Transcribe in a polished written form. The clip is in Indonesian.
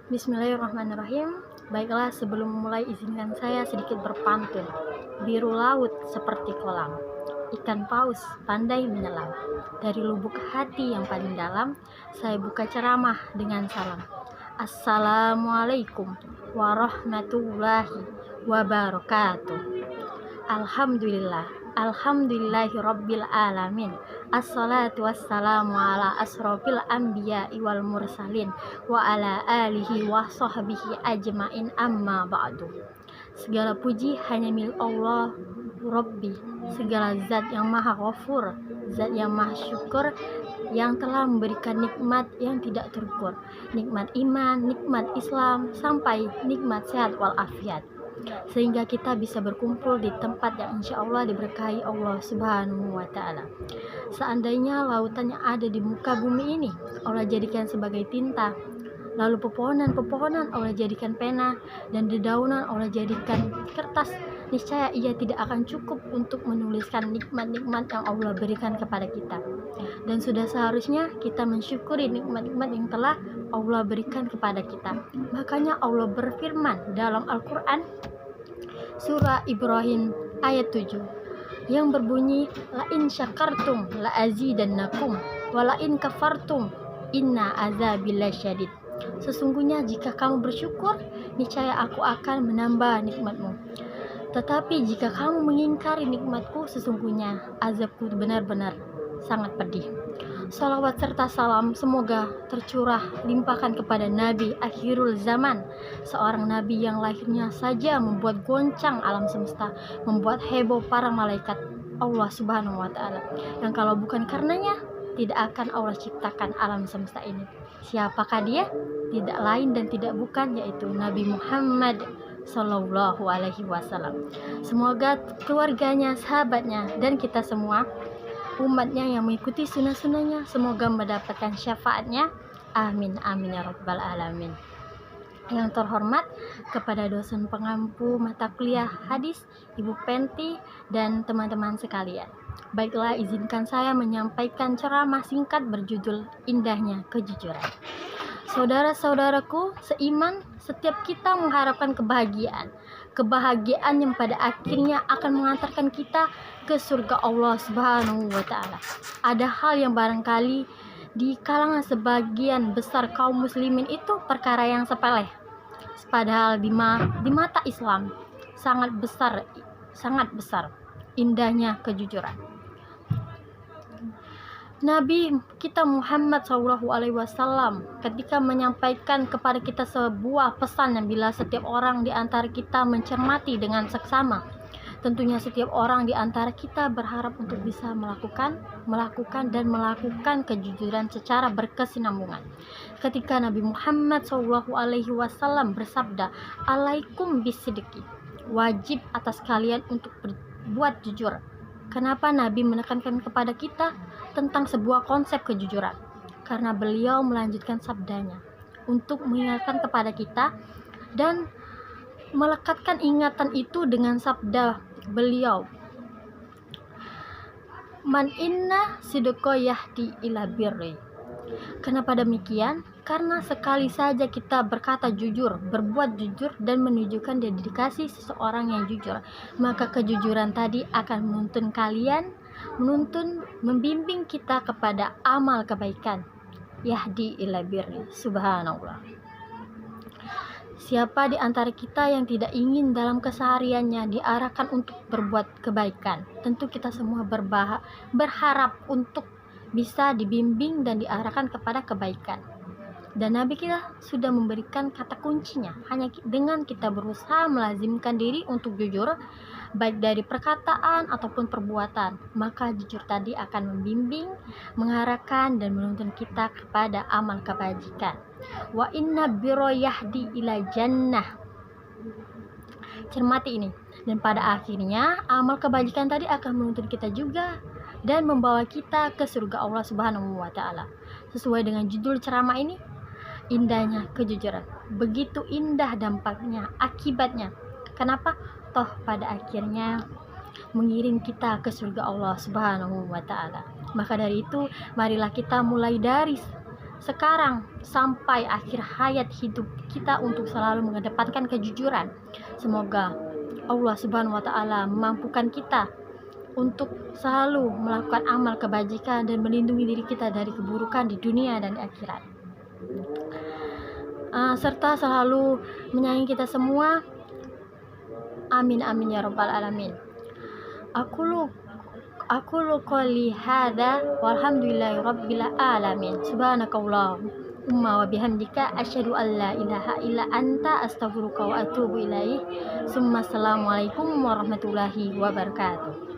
Bismillahirrahmanirrahim. Baiklah, sebelum memulai izinkan saya sedikit berpantun. Biru laut seperti kolam, ikan paus pandai menyelam. Dari lubuk hati yang paling dalam, saya buka ceramah dengan salam. Assalamualaikum warahmatullahi wabarakatuh. Alhamdulillahi rabbil alamin. Assalatu wassalamu ala asrofil anbiya'i wal mursalin wa ala alihi wa sahbihi ajmain, amma ba'du. Segala puji hanya milik Allah Rabbi, segala zat yang maha ghafur, zat yang maha syukur, yang telah memberikan nikmat yang tidak terukur, nikmat iman, nikmat Islam, sampai nikmat sehat walafiat, sehingga kita bisa berkumpul di tempat yang insya Allah diberkahi Allah Subhanahu wa Ta'ala. Seandainya lautan yang ada di muka bumi ini Allah jadikan sebagai tinta, lalu pepohonan Allah jadikan pena, dan dedaunan Allah jadikan kertas, niscaya ia tidak akan cukup untuk menuliskan nikmat-nikmat yang Allah berikan kepada kita. Dan sudah seharusnya kita mensyukuri nikmat-nikmat yang telah Allah berikan kepada kita. Makanya Allah berfirman dalam Al-Quran surah Ibrahim ayat 7 yang berbunyi, la in syakartum la azidannakum wa la in kafartum inna azabi lasyadid. Sesungguhnya jika kamu bersyukur, niscaya aku akan menambah nikmatmu. Tetapi jika kamu mengingkari nikmatku, sesungguhnya azabku benar-benar sangat pedih. Salawat serta salam semoga tercurah limpahkan kepada Nabi akhirul zaman, seorang Nabi yang lahirnya saja membuat goncang alam semesta, membuat heboh para malaikat Allah Subhanahu wa Ta'ala, yang kalau bukan karenanya tidak akan Allah ciptakan alam semesta ini. Siapakah dia? Tidak lain dan tidak bukan, yaitu Nabi Muhammad Sallallahu Alaihi Wasallam. Semoga keluarganya, sahabatnya, dan kita semua umatnya yang mengikuti sunnah-sunnahnya semoga mendapatkan syafaatnya. Amin amin ya rabbal alamin. Yang terhormat kepada dosen pengampu mata kuliah hadis Ibu Penti dan teman-teman sekalian, baiklah izinkan saya menyampaikan ceramah singkat berjudul Indahnya Kejujuran. Saudara-saudaraku seiman, setiap kita mengharapkan kebahagiaan yang pada akhirnya akan mengantarkan kita ke surga Allah Subhanahu wa Ta'ala. Ada hal yang barangkali di kalangan sebagian besar kaum muslimin itu perkara yang sepele, padahal di mata Islam sangat besar indahnya kejujuran. Nabi kita Muhammad SAW ketika menyampaikan kepada kita sebuah pesan yang bila setiap orang di antara kita mencermati dengan seksama, tentunya setiap orang di antara kita berharap untuk bisa melakukan kejujuran secara berkesinambungan. Ketika Nabi Muhammad SAW bersabda, alaikum bisidiki, wajib atas kalian untuk berbuat jujur. Kenapa Nabi menekankan kepada kita tentang sebuah konsep kejujuran? Karena beliau melanjutkan sabdanya untuk mengingatkan kepada kita dan melekatkan ingatan itu dengan sabda beliau, man inna sidqo yahdi ila birri. Kenapa demikian? Karena sekali saja kita berkata jujur, berbuat jujur, dan menunjukkan dedikasi seseorang yang jujur, maka kejujuran tadi akan membimbing kita kepada amal kebaikan. Yahdi ila birri. Subhanallah. Siapa di antara kita yang tidak ingin dalam kesehariannya diarahkan untuk berbuat kebaikan? Tentu kita semua berharap untuk bisa dibimbing dan diarahkan kepada kebaikan. Dan Nabi kita sudah memberikan kata kuncinya. Hanya dengan kita berusaha melazimkan diri untuk jujur, baik dari perkataan ataupun perbuatan, maka jujur tadi akan membimbing, mengarahkan, dan menuntun kita kepada amal kebajikan. Wa inna birra yahdi ila jannah. Cermati ini. Dan pada akhirnya amal kebajikan tadi akan menuntun kita juga dan membawa kita ke surga Allah Subhanahu wa Ta'ala. Sesuai dengan judul ceramah ini, indahnya kejujuran. Begitu indah dampaknya, akibatnya. Kenapa? Toh pada akhirnya mengiring kita ke surga Allah Subhanahu wa Ta'ala. Maka dari itu, marilah kita mulai dari sekarang sampai akhir hayat hidup kita untuk selalu mengedepankan kejujuran. Semoga Allah Subhanahu wa Ta'ala memampukan kita untuk selalu melakukan amal kebajikan dan melindungi diri kita dari keburukan di dunia dan akhirat, serta selalu menyayangi kita semua. Amin amin ya rabbal alamin. Aku lu qouli hadza walhamdulillahi rabbil alamin. Subhanakallahumma wa bihamdika asyhadu an la ilaha illa anta astaghfiruka wa atubu ilaik. Assalamualaikum warahmatullahi wabarakatuh.